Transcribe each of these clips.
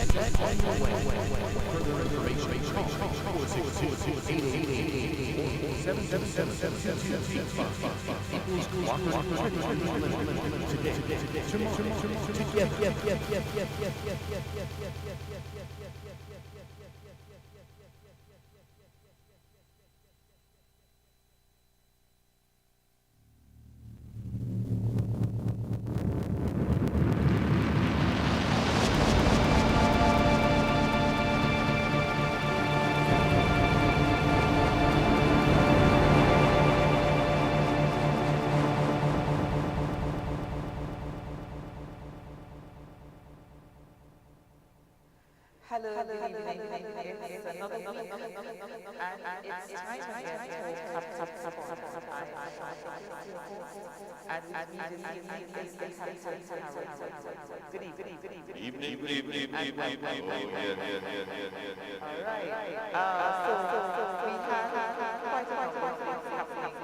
on your way. Further information, call 462-888-777-225. Equals today, tomorrow. Hello, good evening. It's another week, and it's time again good evening. Evening. All right. So we had quite a lot of things happening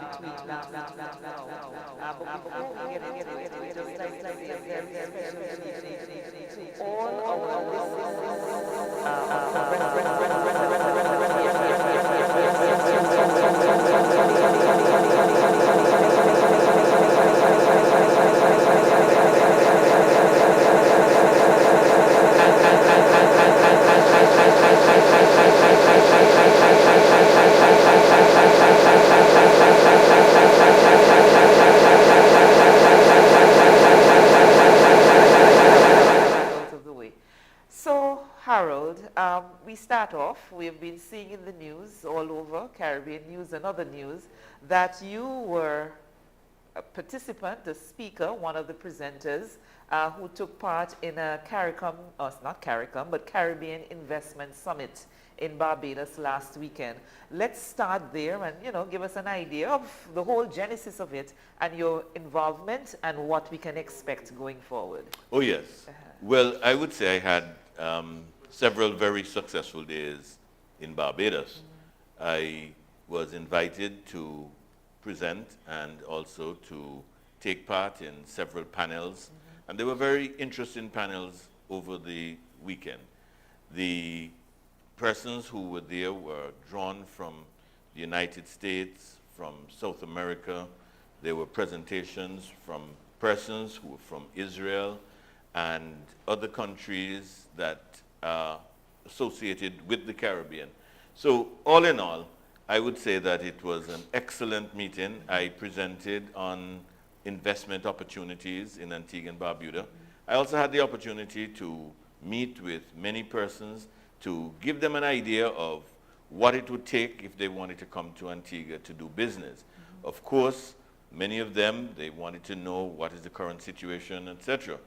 between now and now. But before we get into it, we just like to say a very special evening to all our of the way. So, Harold, we start off, we've been seeing in the news all over, Caribbean news and other news, that you were a participant, a speaker, one of the presenters who took part in a CARICOM, or not CARICOM, but Caribbean Investment Summit in Barbados last weekend. Let's start there and, give us an idea of the whole genesis of it and your involvement and what we can expect going forward. Oh, yes. Well, I would say I had several very successful days in Barbados. I was invited to present and also to take part in several panels. And they were very interesting panels over the weekend. The persons who were there were drawn from the United States, from South America. There were presentations from persons who were from Israel and other countries that are associated with the Caribbean. So all in all, I would say that it was an excellent meeting. I presented on investment opportunities in Antigua and Barbuda. I also had the opportunity to meet with many persons to give them an idea of what it would take if they wanted to come to Antigua to do business. Of course, many of them, they wanted to know what is the current situation, etc.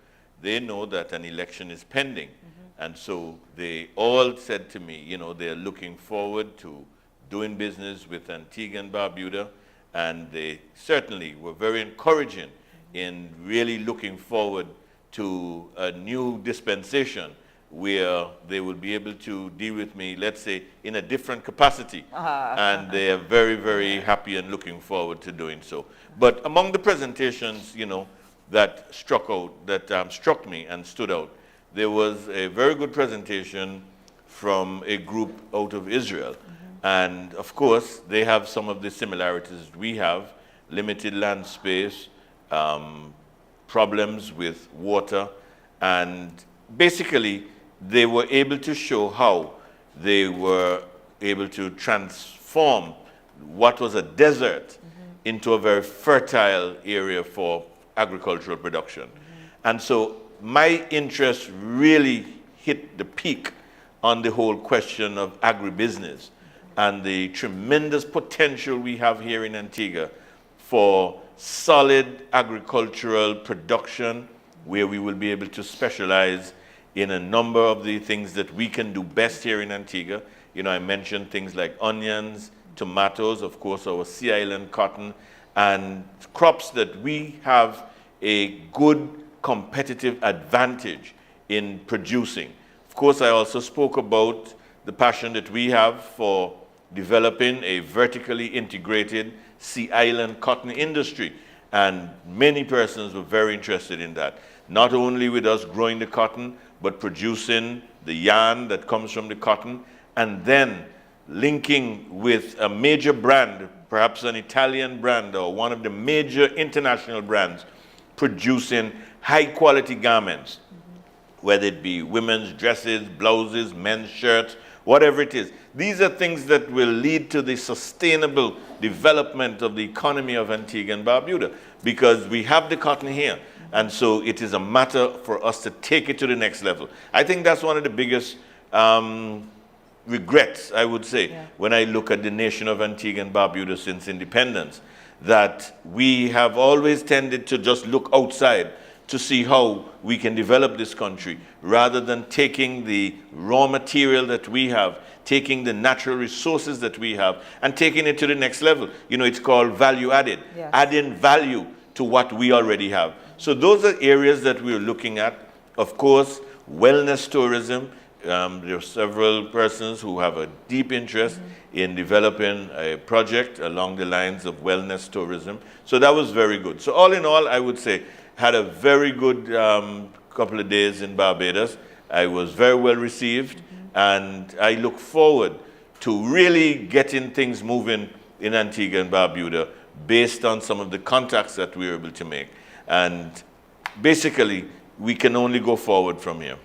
They know that an election is pending. And so they all said to me, they're looking forward to doing business with Antigua and Barbuda. And they certainly were very encouraging in really looking forward to a new dispensation where they will be able to deal with me, let's say, in a different capacity. And they are very, very happy and looking forward to doing so. But among the presentations, that struck me and stood out, there was a very good presentation from a group out of Israel. And of course, they have some of the similarities we have: limited land space, problems with water, and basically they were able to show how they were able to transform what was a desert into a very fertile area for agricultural production. And so my interest really hit the peak on the whole question of agribusiness and the tremendous potential we have here in Antigua for solid agricultural production, where we will be able to specialize in a number of the things that we can do best here in Antigua. I mentioned things like onions, tomatoes, of course, our Sea Island cotton, and crops that we have a good competitive advantage in producing. Of course, I also spoke about the passion that we have for developing a vertically integrated Sea Island cotton industry. And many persons were very interested in that. Not only with us growing the cotton, but producing the yarn that comes from the cotton, and then linking with a major brand, perhaps an Italian brand or one of the major international brands, producing high-quality garments, whether it be women's dresses, blouses, men's shirts, whatever it is. These are things that will lead to the sustainable development of the economy of Antigua and Barbuda, because we have the cotton here, and so it is a matter for us to take it to the next level. I think that's one of the biggest regrets, I would say, when I look at the nation of Antigua and Barbuda since independence, that we have always tended to just look outside to see how we can develop this country, rather than taking the raw material that we have, taking the natural resources that we have, and taking it to the next level. You know, it's called value added, adding value to what we already have. So those are areas that we're looking at. Of course, wellness tourism. There are several persons who have a deep interest in developing a project along the lines of wellness tourism. So that was very good. So all in all, I would say, had a very good couple of days in Barbados. I was very well received, and I look forward to really getting things moving in Antigua and Barbuda based on some of the contacts that we were able to make. And basically, we can only go forward from here.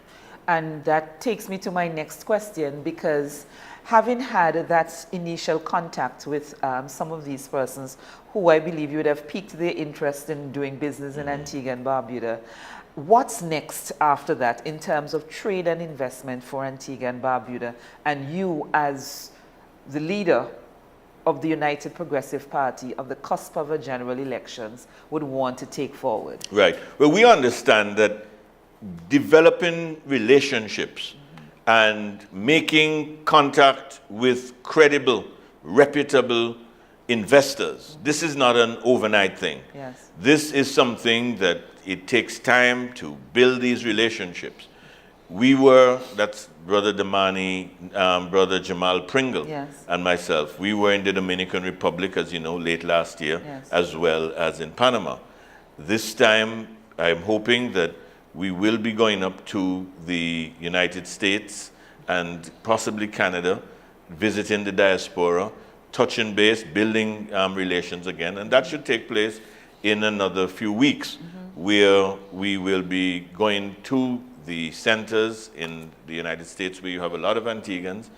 And that takes me to my next question, because having had that initial contact with some of these persons who I believe you would have piqued their interest in doing business in Antigua and Barbuda, what's next after that in terms of trade and investment for Antigua and Barbuda, and you as the leader of the United Progressive Party of the cusp of a general elections would want to take forward? Right. Well, we understand that developing relationships and making contact with credible, reputable investors, this is not an overnight thing. Yes. This is something that it takes time to build these relationships. That's Brother Damani, Brother Jamal Pringle, and myself. We were in the Dominican Republic, as you know, late last year, as well as in Panama. This time, I'm hoping that we will be going up to the United States and possibly Canada, visiting the diaspora, touching base, building relations again. And that should take place in another few weeks, where we will be going to the centers in the United States where you have a lot of Antiguans,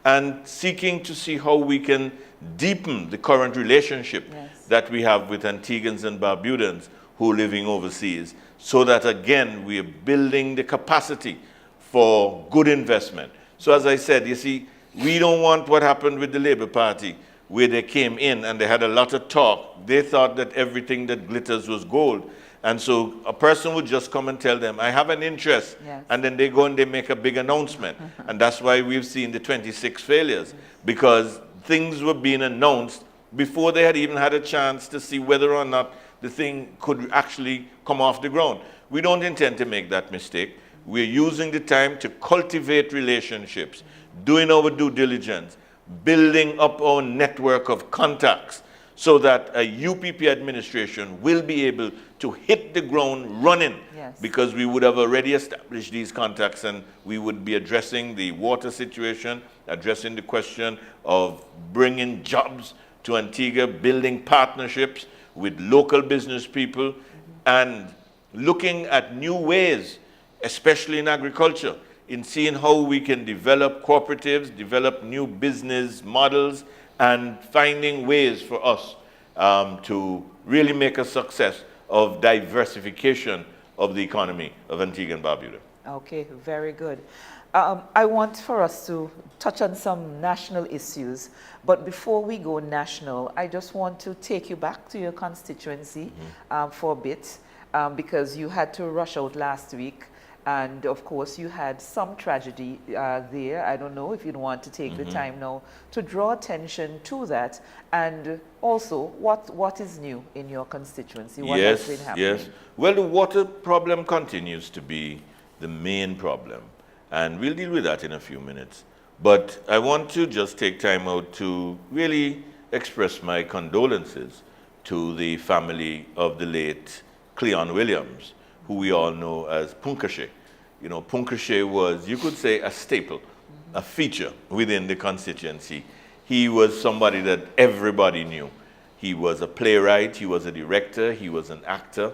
and seeking to see how we can deepen the current relationship that we have with Antiguans and Barbudans who are living overseas, so that again we are building the capacity for good investment. So as I said, you see, we don't want what happened with the Labour Party, where they came in and they had a lot of talk. They thought that everything that glitters was gold. And so a person would just come and tell them, I have an interest, and then they go and they make a big announcement. And that's why we've seen the 26 failures, because things were being announced before they had even had a chance to see whether or not the thing could actually come off the ground. We don't intend to make that mistake. We're using the time to cultivate relationships, doing our due diligence, building up our network of contacts, so that a UPP administration will be able to hit the ground running, because we would have already established these contacts, and we would be addressing the water situation, addressing the question of bringing jobs to Antigua, building partnerships with local business people, and looking at new ways, especially in agriculture, in seeing how we can develop cooperatives, develop new business models, and finding ways for us to really make a success of diversification of the economy of Antigua and Barbuda. Okay, very good. I want for us to touch on some national issues, but before we go national, I just want to take you back to your constituency for a bit, because you had to rush out last week. And of course, you had some tragedy there. I don't know if you'd want to take the time now to draw attention to that. And also, what is new in your constituency? What has been happening? Yes. Well, the water problem continues to be the main problem. And we'll deal with that in a few minutes. But I want to just take time out to really express my condolences to the family of the late Cleon Williams, who we all know as Punkashe. you know, Puncachet was, you could say, a staple, a feature within the constituency. He was somebody that everybody knew. He was a playwright, he was a director, he was an actor.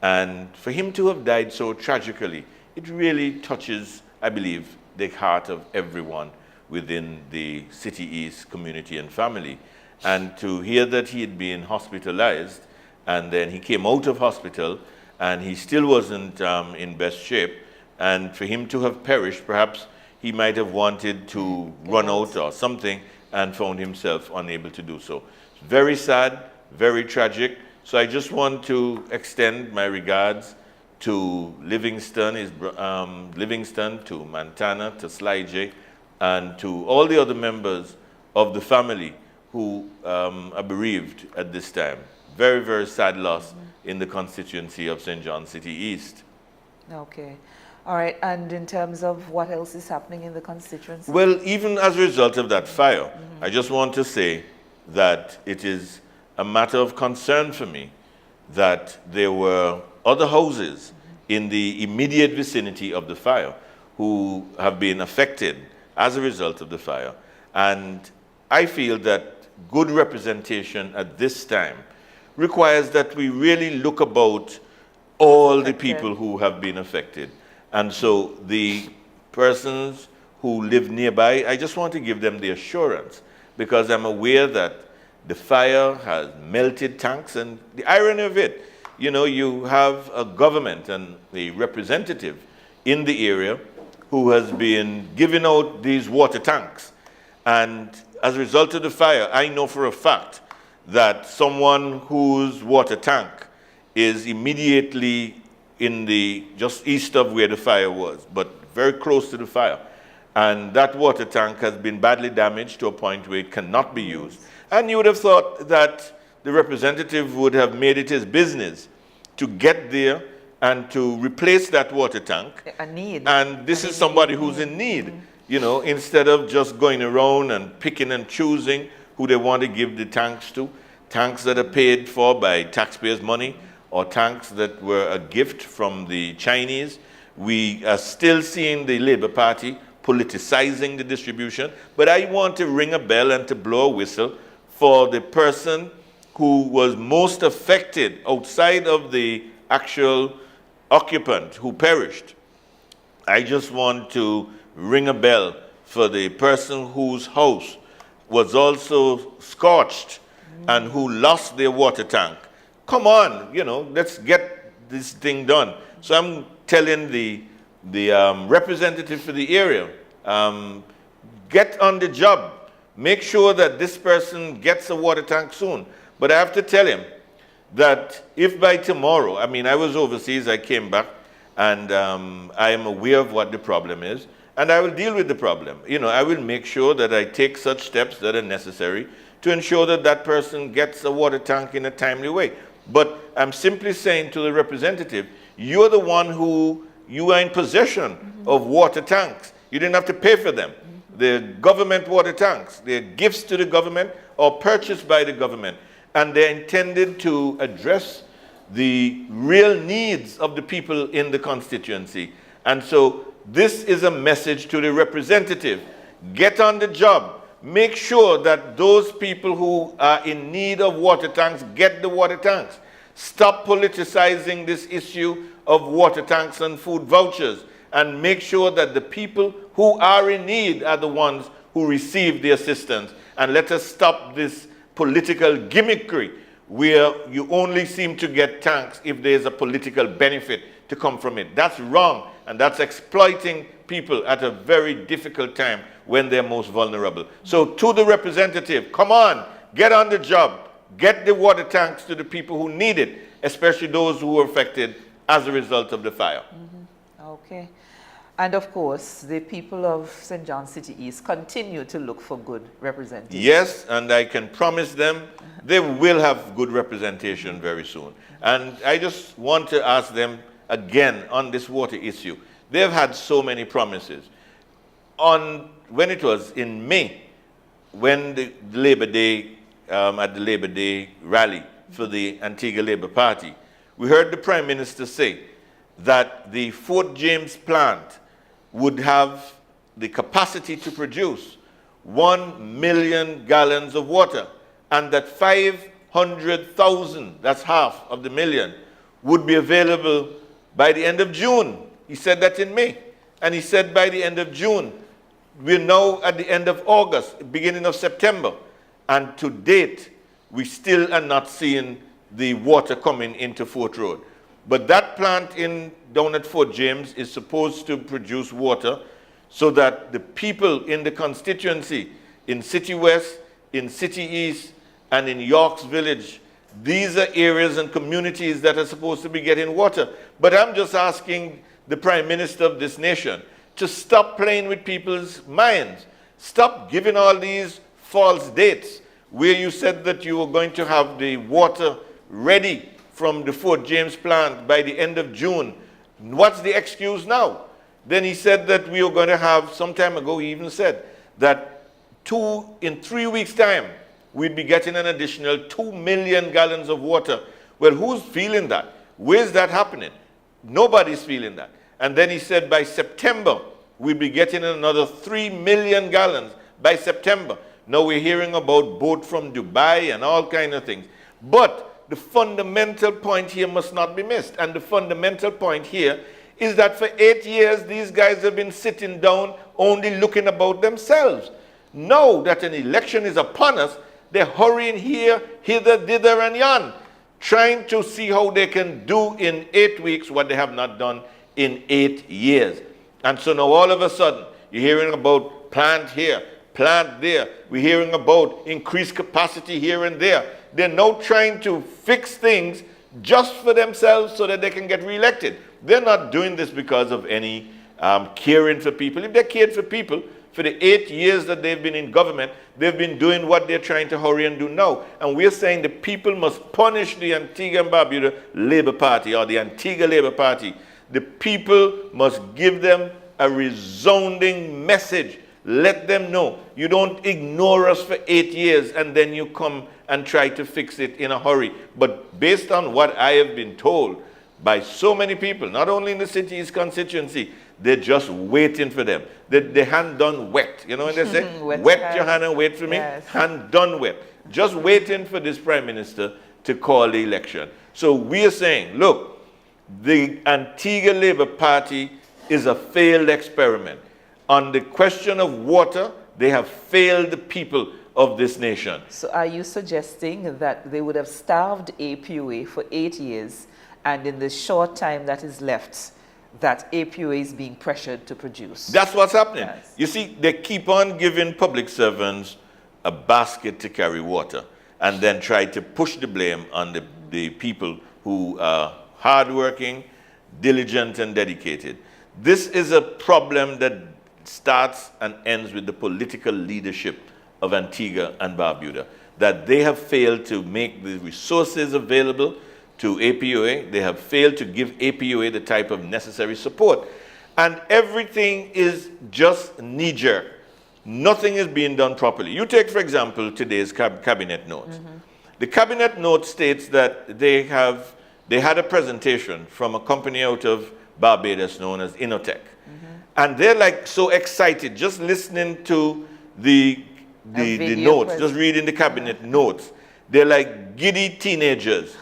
And for him to have died so tragically, it really touches, I believe, the heart of everyone within the City East community and family. And to hear that he had been hospitalized, and then he came out of hospital, and he still wasn't in best shape, and for him to have perished, perhaps he might have wanted to run out or something, and found himself unable to do so. Very sad, very tragic. So I just want to extend my regards to Livingston, Livingston, to Montana, to Sly J, and to all the other members of the family who are bereaved at this time. Very, very sad loss in the constituency of St. John City East. Okay. All right. And in terms of what else is happening in the constituency? Well, even as a result of that fire, I just want to say that it is a matter of concern for me that there were other houses in the immediate vicinity of the fire who have been affected as a result of the fire. And I feel that good representation at this time requires that we really look about all the people who have been affected. And so the persons who live nearby, I just want to give them the assurance, because I'm aware that the fire has melted tanks, and the irony of it, you know, you have a government and a representative in the area who has been giving out these water tanks. And as a result of the fire, I know for a fact that someone whose water tank is immediately in the, just east of where the fire was, but very close to the fire. And that water tank has been badly damaged to a point where it cannot be used. And you would have thought that the representative would have made it his business to get there and to replace that water tank. A need. And this is somebody who's in need, you know, instead of just going around and picking and choosing who they want to give the tanks to. Tanks that are paid for by taxpayers' money, or tanks that were a gift from the Chinese. We are still seeing the Labour Party politicizing the distribution, but I want to ring a bell and to blow a whistle for the person who was most affected outside of the actual occupant who perished. I just want to ring a bell for the person whose house was also scorched and who lost their water tank. Come on, you know, let's get this thing done. So I'm telling the representative for the area, get on the job. Make sure that this person gets a water tank soon. But I have to tell him that if by tomorrow, I mean, I was overseas, I came back, and I am aware of what the problem is, and I will deal with the problem. You know, I will make sure that I take such steps that are necessary to ensure that that person gets a water tank in a timely way. But I'm simply saying to the representative, you're the one who, you are in possession of water tanks. You didn't have to pay for them. They're government water tanks. They're gifts to the government or purchased by the government. And they're intended to address the real needs of the people in the constituency. And so this is a message to the representative. Get on the job. Make sure that those people who are in need of water tanks get the water tanks. Stop politicizing this issue of water tanks and food vouchers, and make sure that the people who are in need are the ones who receive the assistance. And let us stop this political gimmickry where you only seem to get tanks if there's a political benefit to come from it. That's wrong, and that's exploiting people at a very difficult time when they're most vulnerable. So to the representative, come on, get on the job, get the water tanks to the people who need it, especially those who were affected as a result of the fire. Okay. And of course, the people of St. John City East continue to look for good representation. Yes, and I can promise them they will have good representation very soon. And I just want to ask them again on this water issue. They've had so many promises. When it was in May, when the Labor Day, at the Labor Day rally for the Antigua Labour Party, we heard the Prime Minister say that the Fort James plant would have the capacity to produce 1 million gallons of water, and that 500,000, that's half of the million, would be available by the end of June. He said that in May. And he said by the end of June. We're now at the end of August, beginning of September. And to date, we still are not seeing the water coming into Fort Road. But that plant down at Fort James is supposed to produce water so that the people in the constituency, in City West, in City East, and in York's Village, these are areas and communities that are supposed to be getting water. But I'm just asking the Prime Minister of this nation to stop playing with people's minds. Stop giving all these false dates where you said that you were going to have the water ready from the Fort James plant by the end of June. What's the excuse now? Then he said that we were going to have, some time ago he even said, that in 3 weeks' time, we'd be getting an additional 2 million gallons of water. Well, who's feeling that? Where's that happening? Nobody's feeling that. And then he said by September, we'd be getting another 3 million gallons by September. Now we're hearing about boat from Dubai and all kinds of things. But the fundamental point here must not be missed. And the fundamental point here is that for 8 years, these guys have been sitting down only looking about themselves. Now that an election is upon us, they're hurrying here, hither, thither, and yon, trying to see how they can do in 8 weeks what they have not done in 8 years. And so now all of a sudden, you're hearing about plant here, plant there. We're hearing about increased capacity here and there. They're now trying to fix things just for themselves so that they can get reelected. They're not doing this because of any caring for people. If they cared for people, for the 8 years that they've been in government, they've been doing what they're trying to hurry and do now. And we're saying the people must punish the Antigua and Barbuda Labour Party or the Antigua Labour Party. The people must give them a resounding message. Let them know you don't ignore us for 8 years and then you come and try to fix it in a hurry. But based on what I have been told by so many people, not only in the city's constituency, they're just waiting for them. The hand done wet. You know what they say? Wet your hand and wait for me. Yes. Hand done wet. Just waiting for this Prime Minister to call the election. So we are saying, look, the Antigua Labour Party is a failed experiment. On the question of water, they have failed the people of this nation. So are you suggesting that they would have starved APOA for 8 years, and in the short time that is left, that APOA is being pressured to produce? That's what's happening. Yes. You see, they keep on giving public servants a basket to carry water and then try to push the blame on the people who are hardworking, diligent, and dedicated. This is a problem that starts and ends with the political leadership of Antigua and Barbuda, that they have failed to make the resources available to APOA. They have failed to give APOA the type of necessary support. And everything is just knee-jerk. Nothing is being done properly. You take, for example, today's cabinet note. Mm-hmm. The cabinet note states that they had a presentation from a company out of Barbados known as Innotech. Mm-hmm. And they're like so excited just listening to the notes, just reading the cabinet notes. They're like giddy teenagers.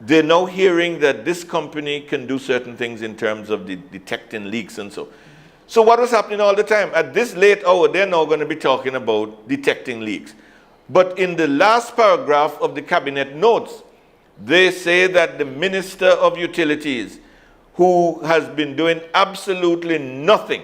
They're now hearing that this company can do certain things in terms of detecting leaks and so. So what was happening all the time? At this late hour, they're now going to be talking about detecting leaks. But in the last paragraph of the cabinet notes, they say that the Minister of Utilities, who has been doing absolutely nothing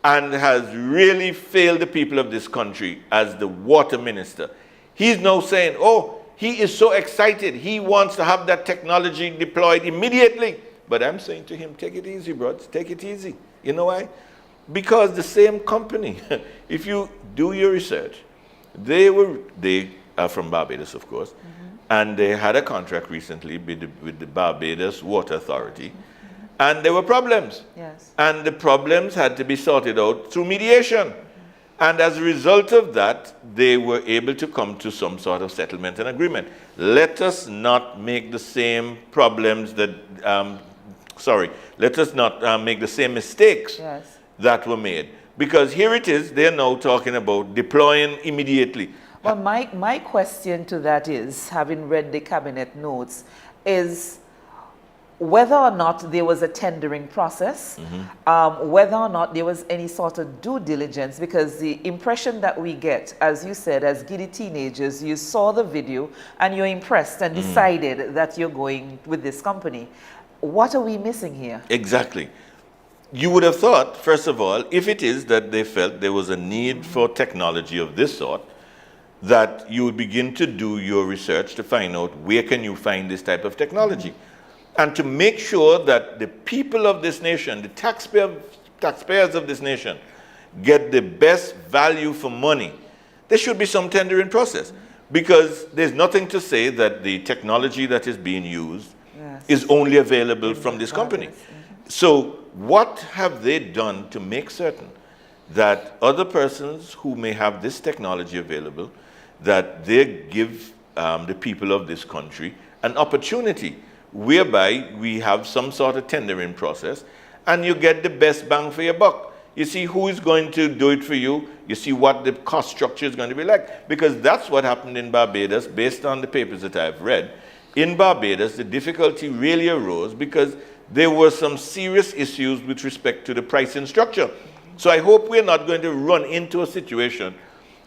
and has really failed the people of this country as the water minister, he's now saying, oh, he is so excited. He wants to have that technology deployed immediately. But I'm saying to him, take it easy, bro. Take it easy. You know why? Because the same company, if you do your research, they are from Barbados, of course, mm-hmm. and they had a contract recently with the Barbados Water Authority, mm-hmm. and there were problems. Yes. And the problems had to be sorted out through mediation. Mm-hmm. And as a result of that, they were able to come to some sort of settlement and agreement. Let us not make the same problems that let us not make the same mistakes Yes. that were made. Because here it is, they're now talking about deploying immediately. Well, my question to that is, having read the cabinet notes, is whether or not there was a tendering process, whether or not there was any sort of due diligence, because the impression that we get, as you said, as giddy teenagers, you saw the video and you're impressed and decided that you're going with this company. What are we missing here? Exactly. You would have thought, first of all, if it is that they felt there was a need for technology of this sort, that you would begin to do your research to find out where can you find this type of technology. And to make sure that the people of this nation, the taxpayers of this nation, get the best value for money, there should be some tendering process. Because there's nothing to say that the technology that is being used is only available from this company. So what have they done to make certain that other persons who may have this technology available, that they give the people of this country an opportunity whereby we have some sort of tendering process and you get the best bang for your buck. You see who is going to do it for you. You see what the cost structure is going to be like. Because that's what happened in Barbados based on the papers that I've read. In Barbados, the difficulty really arose because there were some serious issues with respect to the pricing structure. So I hope we're not going to run into a situation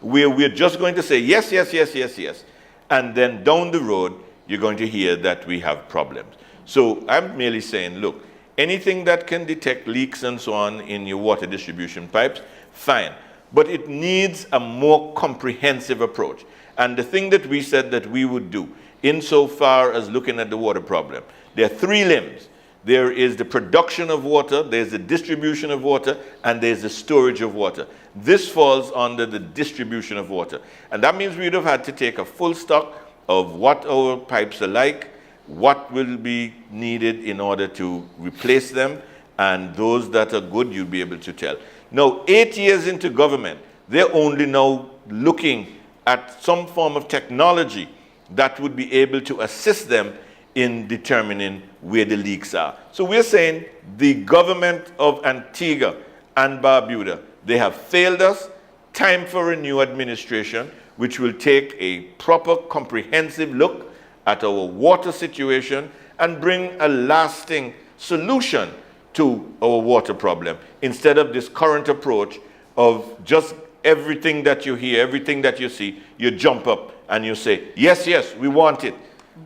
where we're just going to say yes, yes, yes, yes, yes. And then down the road, you're going to hear that we have problems. So I'm merely saying, look, anything that can detect leaks and so on in your water distribution pipes, fine. But it needs a more comprehensive approach. And the thing that we said that we would do, insofar as looking at the water problem, there are three limbs. There is the production of water, there's the distribution of water, and there's the storage of water. This falls under the distribution of water. And that means we would have had to take a full stock of what our pipes are like, what will be needed in order to replace them, and those that are good, you'll be able to tell. Now, 8 years into government, they're only now looking at some form of technology that would be able to assist them in determining where the leaks are. So we're saying the government of Antigua and Barbuda, they have failed us. Time for a new administration, which will take a proper, comprehensive look at our water situation and bring a lasting solution to our water problem, instead of this current approach of just everything that you hear, everything that you see, you jump up and you say, yes, yes, we want it.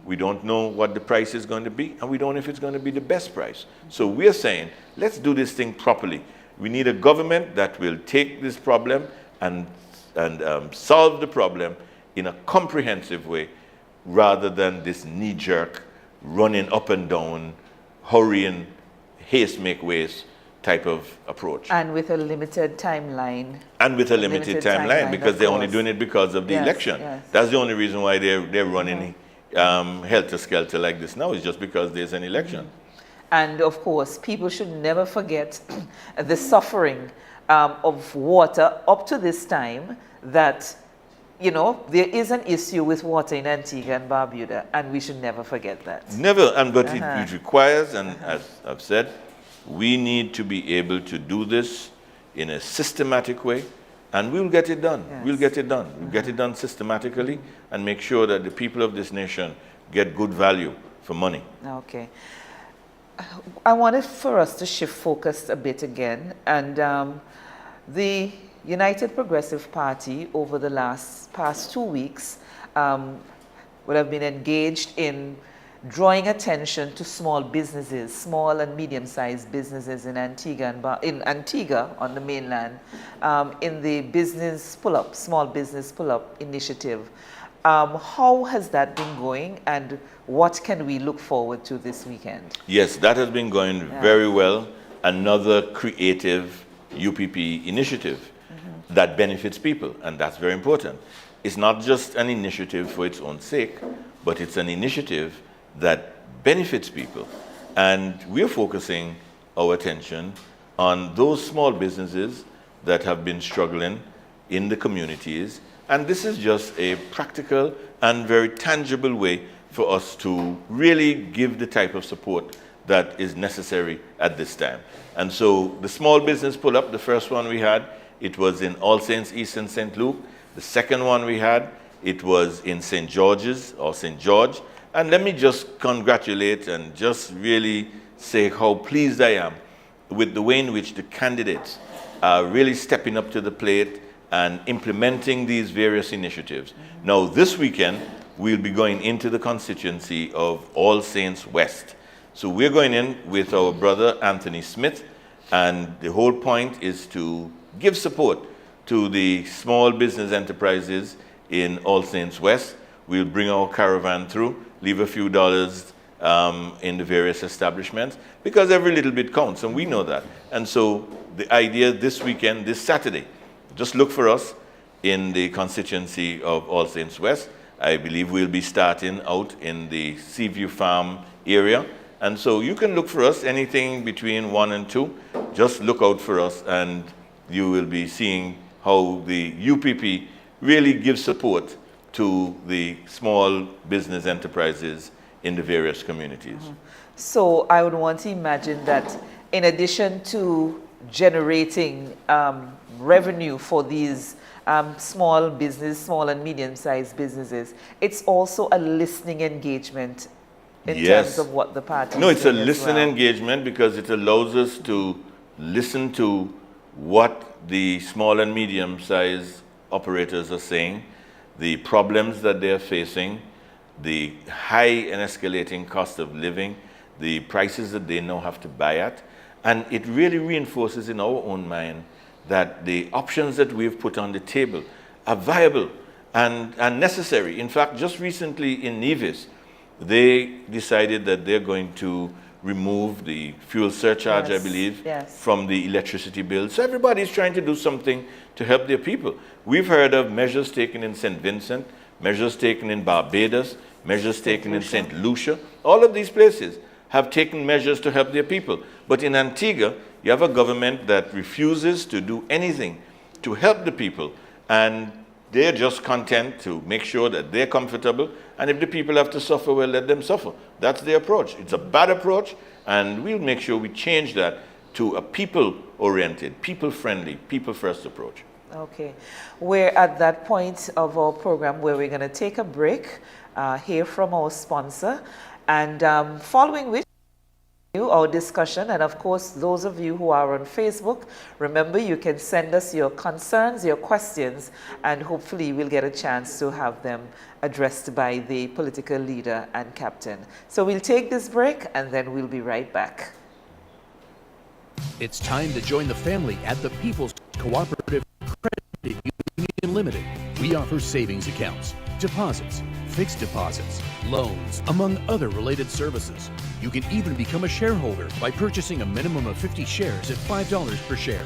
We don't know what the price is going to be, and we don't know if it's going to be the best price. So we're saying, let's do this thing properly. We need a government that will take this problem and solve the problem in a comprehensive way, rather than this knee-jerk, running up and down, hurrying, haste make waste type of approach. And with a limited timeline. And with a limited timeline, because they're only doing it because of the election. Yes. That's the only reason why they're running helter-skelter like this now, is just because there's an election. And of course, people should never forget the suffering of water up to this time, that, you know, there is an issue with water in Antigua and Barbuda, and we should never forget that. Never, but it requires, and as I've said, we need to be able to do this in a systematic way, and we'll get it done. Yes. We'll get it done. We'll get it done systematically and make sure that the people of this nation get good value for money. Okay. I wanted for us to shift focus a bit again, and the United Progressive Party over the past 2 weeks would have been engaged in drawing attention to small businesses, small and medium-sized businesses in Antigua on the mainland, in the business pull-up, small business pull-up initiative. How has that been going, and what can we look forward to this weekend? Yes, that has been going very well. Another creative UPP initiative that benefits people, and that's very important. It's not just an initiative for its own sake, but it's an initiative that benefits people. And we're focusing our attention on those small businesses that have been struggling in the communities. And this is just a practical and very tangible way for us to really give the type of support that is necessary at this time. And so the small business pull-up, the first one we had, it was in All Saints East and St. Luke. The second one we had, it was in St. George's or St. George. And let me just congratulate and just really say how pleased I am with the way in which the candidates are really stepping up to the plate and implementing these various initiatives. Now, this weekend, we'll be going into the constituency of All Saints West. So we're going in with our brother Anthony Smith, and the whole point is to give support to the small business enterprises in All Saints West. We'll bring our caravan through, leave a few dollars in the various establishments, because every little bit counts, and we know that. And so the idea this weekend, this Saturday, just look for us in the constituency of All Saints West. I believe we'll be starting out in the Seaview Farm area. And so you can look for us anything between 1 and 2. Just look out for us, and you will be seeing how the UPP really gives support to the small business enterprises in the various communities. So I would want to imagine that in addition to generating revenue for these small and medium-sized businesses, it's also a listening engagement in terms of what the party No, it's a doing as listening well. engagement, because it allows us to listen to what the small and medium-sized operators are saying, the problems that they're facing, the high and escalating cost of living, the prices that they now have to buy at. And it really reinforces in our own mind that the options that we've put on the table are viable and necessary. In fact, just recently in Nevis, they decided that they're going to remove the fuel surcharge, I believe, from the electricity bill. So everybody's trying to do something to help their people. We've heard of measures taken in St. Vincent, measures taken in Barbados, measures taken in St. Lucia. All of these places have taken measures to help their people. But in Antigua, you have a government that refuses to do anything to help the people, and they're just content to make sure that they're comfortable, and if the people have to suffer, well, let them suffer. That's their approach. It's a bad approach, and we'll make sure we change that to a people-oriented, people-friendly, people-first approach. Okay. We're at that point of our program where we're going to take a break, hear from our sponsor, and following which our discussion, and of course those of you who are on Facebook, remember you can send us your concerns, your questions, and hopefully we'll get a chance to have them addressed by the political leader and captain. So we'll take this break and then we'll be right back. It's time to join the family at the People's Cooperative Credit Union Limited. We offer savings accounts, deposits, fixed deposits, loans, among other related services. You can even become a shareholder by purchasing a minimum of 50 shares at $5 per share.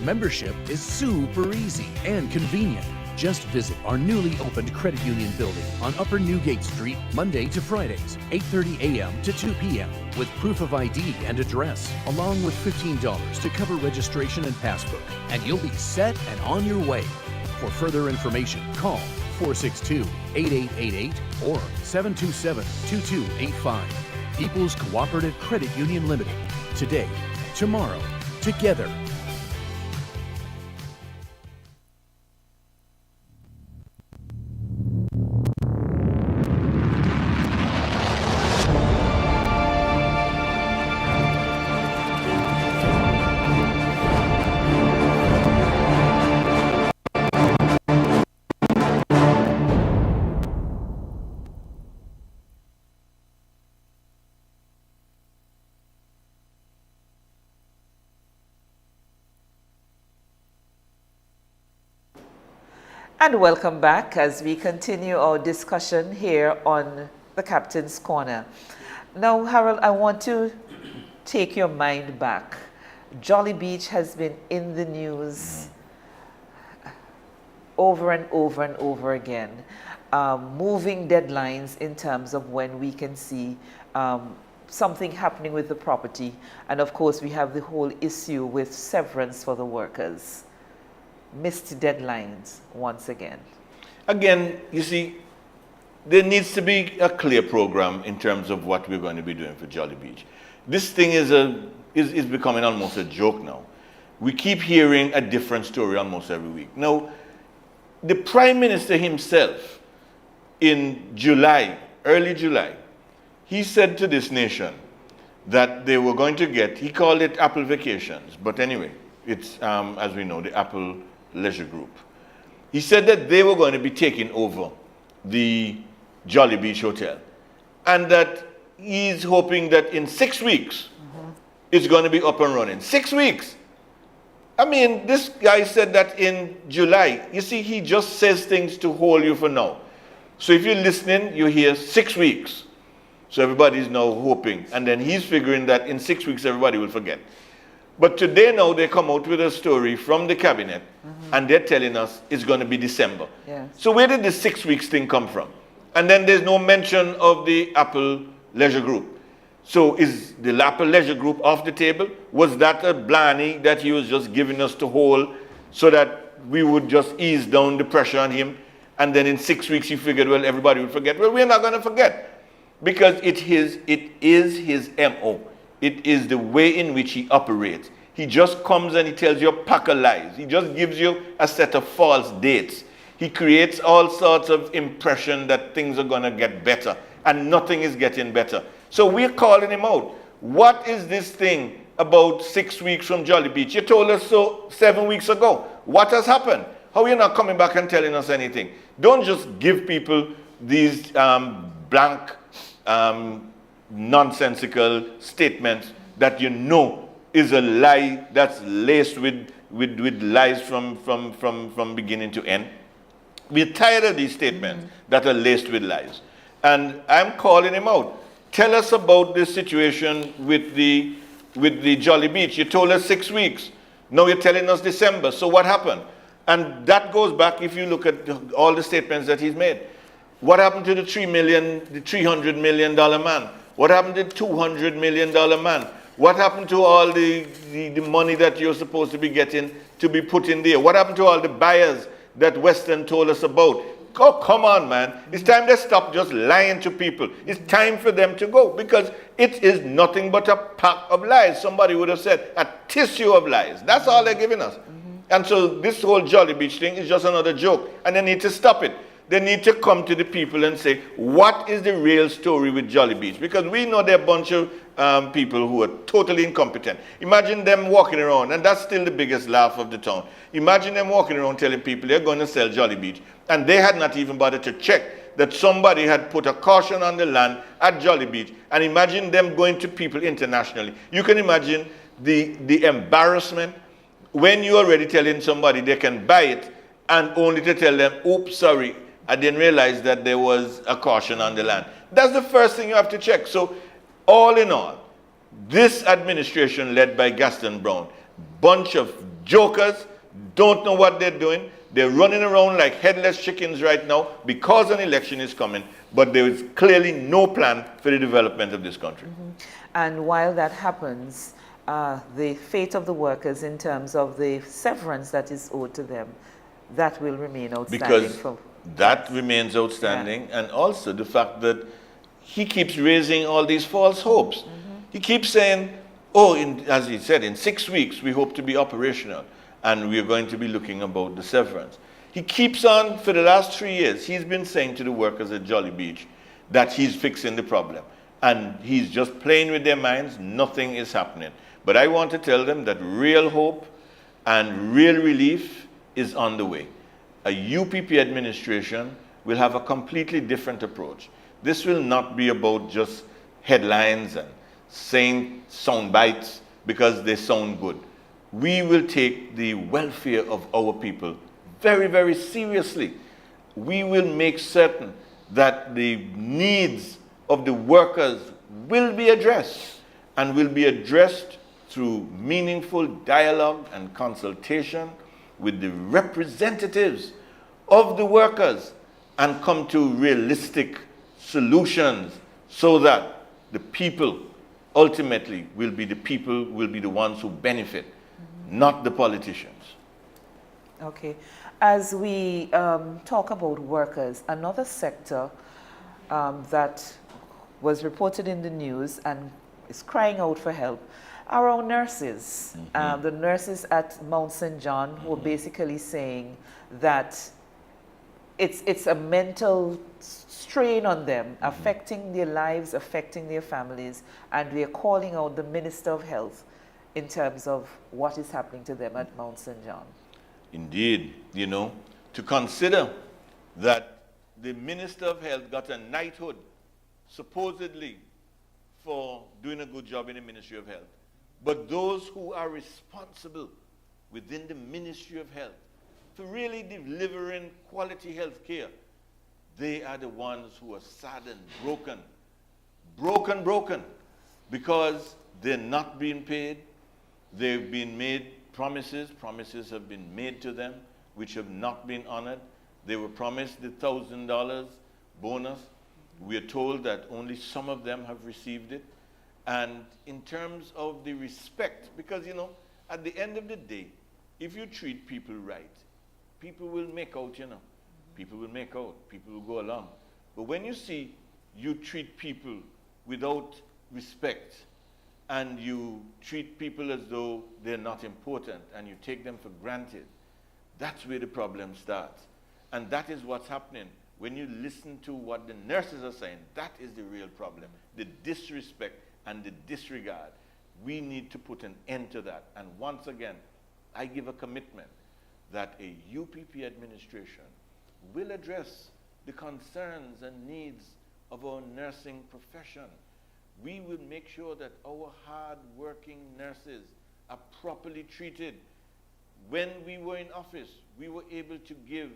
Membership is super easy and convenient. Just visit our newly opened credit union building on Upper Newgate Street, Monday to Fridays, 8:30 a.m. to 2 p.m. with proof of ID and address, along with $15 to cover registration and passbook. And you'll be set and on your way. For further information, call 462-8888 or 727-2285. People's Cooperative Credit Union Limited. Today, tomorrow, together. And welcome back as we continue our discussion here on the Captain's Corner. Now, Harold, I want to take your mind back. Jolly Beach has been in the news over and over and over again, moving deadlines in terms of when we can see something happening with the property. And of course, we have the whole issue with severance for the workers. Missed deadlines once again. Again, you see, there needs to be a clear program in terms of what we're going to be doing for Jolly Beach. This thing is becoming almost a joke now. We keep hearing a different story almost every week. Now, the Prime Minister himself, in July, early July, he said to this nation that they were going to get, he called it Apple Vacations, but anyway, it's, as we know, the Apple Leisure Group. He said that they were going to be taking over the Jolly Beach Hotel, and that he's hoping that in 6 weeks, it's going to be up and running. 6 weeks! I mean, this guy said that in July. You see, he just says things to hold you for now. So if you're listening, you hear 6 weeks. So everybody's now hoping. And then he's figuring that in 6 weeks, everybody will forget. But today now, they come out with a story from the cabinet, and they're telling us it's going to be December. Yes. So where did the 6 weeks thing come from? And then there's no mention of the Apple Leisure Group. So is the Apple Leisure Group off the table? Was that a blarney that he was just giving us to hold so that we would just ease down the pressure on him? And then in 6 weeks he figured, well, everybody would forget. Well, we're not going to forget, because it is his MO. It is the way in which he operates. He just comes and he tells you a pack of lies. He just gives you a set of false dates. He creates all sorts of impression that things are going to get better, and nothing is getting better. So we're calling him out. What is this thing about 6 weeks from Jolly Beach? You told us so 7 weeks ago. What has happened? How are you not coming back and telling us anything? Don't just give people these blank, nonsensical statements that you know is a lie that's laced with lies from beginning to end. We're tired of these statements that are laced with lies. And I'm calling him out. Tell us about this situation with the Jolly Beach. You told us 6 weeks. Now you're telling us December. So what happened? And that goes back, if you look at all the statements that he's made. What happened to the $300 million man? What happened to the $200 million man? What happened to all the money that you're supposed to be getting to be put in there? What happened to all the buyers that Western told us about? Oh, come on, man. It's time they stop just lying to people. It's time for them to go, because it is nothing but a pack of lies. Somebody would have said a tissue of lies. That's all they're giving us. And so this whole Jolly Beach thing is just another joke, and they need to stop it. They need to come to the people and say, what is the real story with Jolly Beach? Because we know there are a bunch of people who are totally incompetent. Imagine them walking around, and that's still the biggest laugh of the town. Imagine them walking around telling people they're going to sell Jolly Beach, and they had not even bothered to check that somebody had put a caution on the land at Jolly Beach. And imagine them going to people internationally. You can imagine the embarrassment when you're already telling somebody they can buy it, and only to tell them, oops, sorry, I didn't realize that there was a caution on the land. That's the first thing you have to check. So all in all, this administration led by Gaston Brown, bunch of jokers, don't know what they're doing. They're running around like headless chickens right now because an election is coming, but there is clearly no plan for the development of this country. And while that happens, the fate of the workers in terms of the severance that is owed to them, that will remain outstanding. Because that remains outstanding, and also the fact that he keeps raising all these false hopes. He keeps saying, oh, as he said, in 6 weeks we hope to be operational, and we are going to be looking about the severance. He keeps on, for the last 3 years, he's been saying to the workers at Jolly Beach that he's fixing the problem. And he's just playing with their minds. Nothing is happening. But I want to tell them that real hope and real relief is on the way. A UPP administration will have a completely different approach. This will not be about just headlines and saying sound bites because they sound good. We will take the welfare of our people very, very seriously. We will make certain that the needs of the workers will be addressed, and will be addressed through meaningful dialogue and consultation with the representatives of the workers, and come to realistic solutions so that the people ultimately will be the ones who benefit, not the politicians. Okay. As we talk about workers, another sector that was reported in the news and is crying out for help are our nurses. The nurses at Mount St. John who are basically saying that it's a mental strain on them, affecting their lives, affecting their families, and we are calling out the Minister of Health in terms of what is happening to them at Mount St. John. Indeed, you know, to consider that the Minister of Health got a knighthood, supposedly, for doing a good job in the Ministry of Health. But those who are responsible within the Ministry of Health for really delivering quality health care, they are the ones who are saddened, broken, because they're not being paid. They've been made promises have been made to them which have not been honored. They were promised the $1,000 bonus. We are told that only some of them have received it. And in terms of the respect, because, you know, at the end of the day, if you treat people right, people will make out, you know. People will make out. People will go along. But when you see you treat people without respect, and you treat people as though they're not important, and you take them for granted, that's where the problem starts. And that is what's happening. When you listen to what the nurses are saying, that is the real problem. The disrespect and the disregard. We need to put an end to that. And once again, I give a commitment that a UPP administration will address the concerns and needs of our nursing profession. We will make sure that our hard-working nurses are properly treated. When we were in office, we were able to give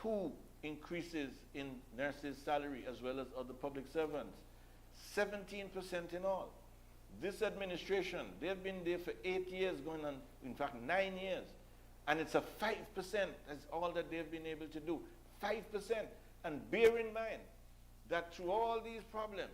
2 increases in nurses' salary as well as other public servants, 17% in all. This administration, they've been there for 8 years, going on, in fact, 9 years. And it's a 5%, that's all that they've been able to do, 5%. And bear in mind that through all these problems,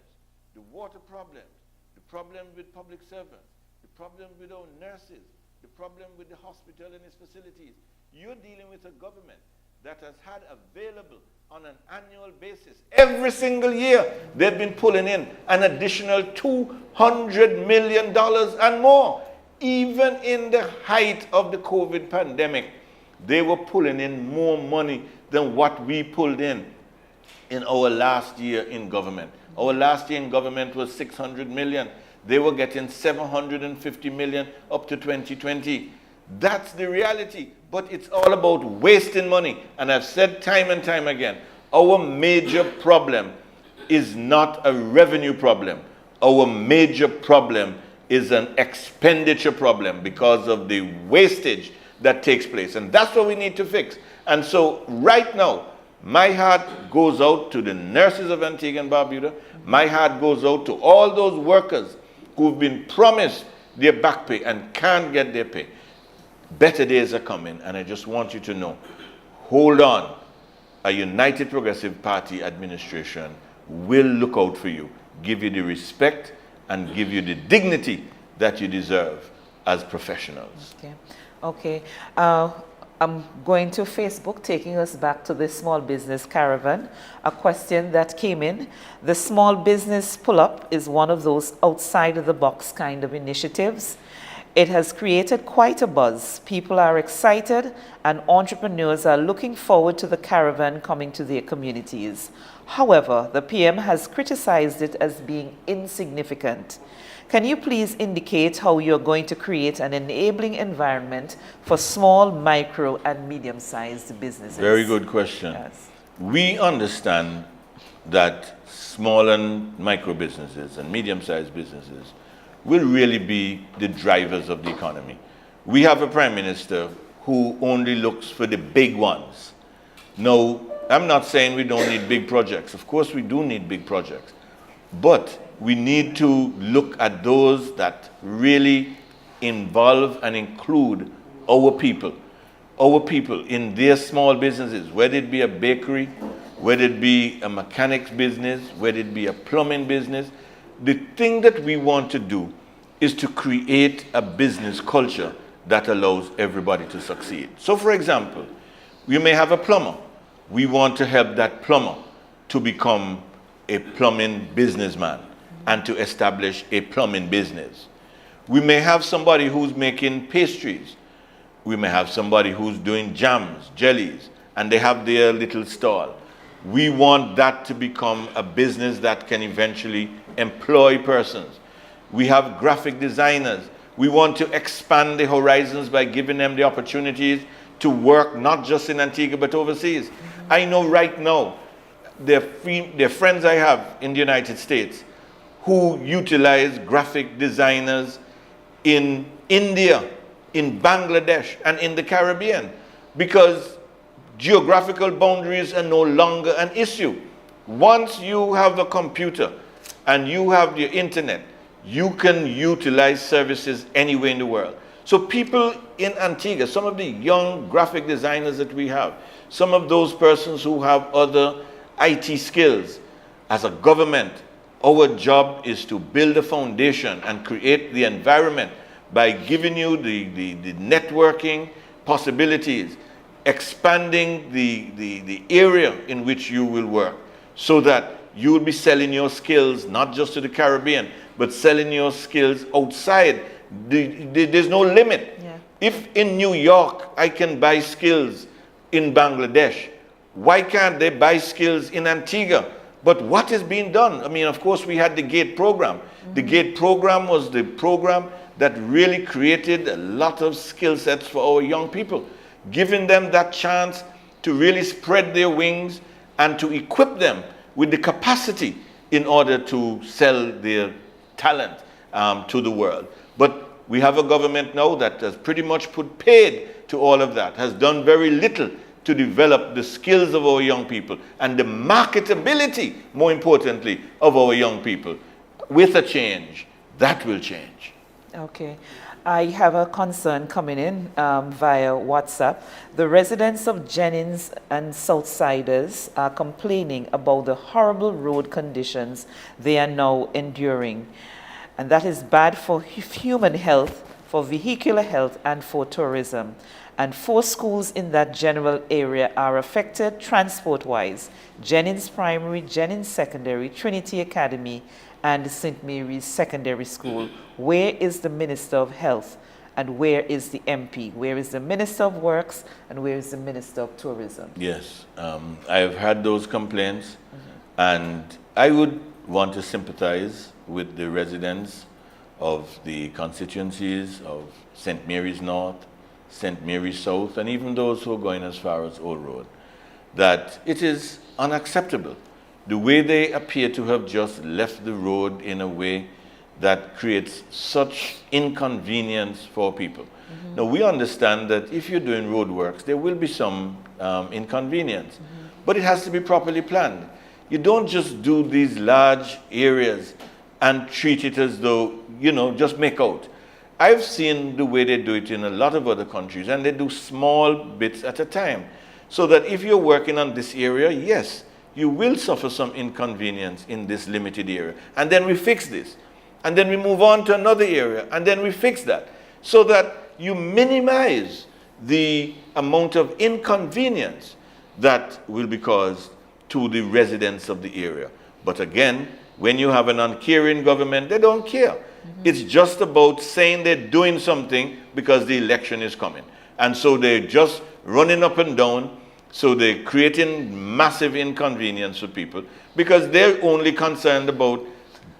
the water problems, the problem with public servants, the problem with our nurses, the problem with the hospital and its facilities, you're dealing with a government that has had available on an annual basis, every single year, they've been pulling in an additional $200 million and more. Even in the height of the COVID pandemic, they were pulling in more money than what we pulled in our last year in government. Our last year in government was $600 million. They were getting $750 million up to 2020. That's the reality. But it's all about wasting money. And I've said time and time again, our major problem is not a revenue problem. Our major problem is an expenditure problem because of the wastage that takes place. And that's what we need to fix. And so right now, my heart goes out to the nurses of Antigua and Barbuda. My heart goes out to all those workers who've been promised their back pay and can't get their pay. Better days are coming, and I just want you to know, hold on. A United Progressive Party administration will look out for you, give you the respect, and give you the dignity that you deserve as professionals. Okay. I'm going to Facebook, taking us back to the Small Business Caravan. A question that came in. The Small Business Pull-Up is one of those outside-of-the-box kind of initiatives. It has created quite a buzz. People are excited, and entrepreneurs are looking forward to the caravan coming to their communities. However, the PM has criticized it as being insignificant. Can you please indicate how you're going to create an enabling environment for small, micro, and medium-sized businesses? Very good question. Yes. We understand that small and micro businesses and medium-sized businesses will really be the drivers of the economy. We have a prime minister who only looks for the big ones. Now, I'm not saying we don't need big projects. Of course, we do need big projects. But we need to look at those that really involve and include our people in their small businesses, whether it be a bakery, whether it be a mechanics business, whether it be a plumbing business. The thing that we want to do is to create a business culture that allows everybody to succeed. So for example, we may have a plumber. We want to help that plumber to become a plumbing businessman. and to establish a plumbing business. We may have somebody who's making pastries. We may have somebody who's doing jams, jellies, and they have their little stall. We want that to become a business that can eventually employ persons. We have graphic designers. We want to expand the horizons by giving them the opportunities to work not just in Antigua but overseas. I know right now there are friends I have in the United States who utilize graphic designers in India, in Bangladesh, and in the Caribbean, because geographical boundaries are no longer an issue. Once you have a computer and you have the internet, you can utilize services anywhere in the world. So people in Antigua, some of the young graphic designers that we have, some of those persons who have other IT skills, as a government, our job is to build a foundation and create the environment by giving you the networking possibilities, expanding the area in which you will work, so that you will be selling your skills not just to the Caribbean, but selling your skills outside. There's no limit. Yeah. If in New York I can buy skills in Bangladesh, why can't they buy skills in Antigua? But what is being done? I mean, of course, we had the GATE program. The GATE program was the program that really created a lot of skill sets for our young people, giving them that chance to really spread their wings and to equip them with the capacity in order to sell their talent to the world. But we have a government now that has pretty much put paid to all of that, has done very little to develop the skills of our young people and the marketability, more importantly, of our young people. With a change, that will change. Okay. I have a concern coming in via WhatsApp. The residents of Jennings and Southsiders are complaining about the horrible road conditions they are now enduring. And that is bad for human health, for vehicular health, and for tourism. And 4 schools in that general area are affected transport-wise: Jennings Primary, Jennings Secondary, Trinity Academy, and St. Mary's Secondary School. Where is the Minister of Health, and where is the MP? Where is the Minister of Works, and where is the Minister of Tourism? Yes, I have had those complaints, and I would want to sympathize with the residents of the constituencies of St. Mary's North, St. Mary's South, and even those who are going as far as Old Road, that it is unacceptable the way they appear to have just left the road in a way that creates such inconvenience for people. Now, we understand that if you're doing road works, there will be some inconvenience, but it has to be properly planned. You don't just do these large areas and treat it as though, you know, just make out. I've seen the way they do it in a lot of other countries, and they do small bits at a time. So that if you're working on this area, yes, you will suffer some inconvenience in this limited area. And then we fix this. And then we move on to another area, and then we fix that. So that you minimize the amount of inconvenience that will be caused to the residents of the area. But again, when you have an uncaring government, they don't care. It's just about saying they're doing something because the election is coming. And so they're just running up and down. So they're creating massive inconvenience for people because they're only concerned about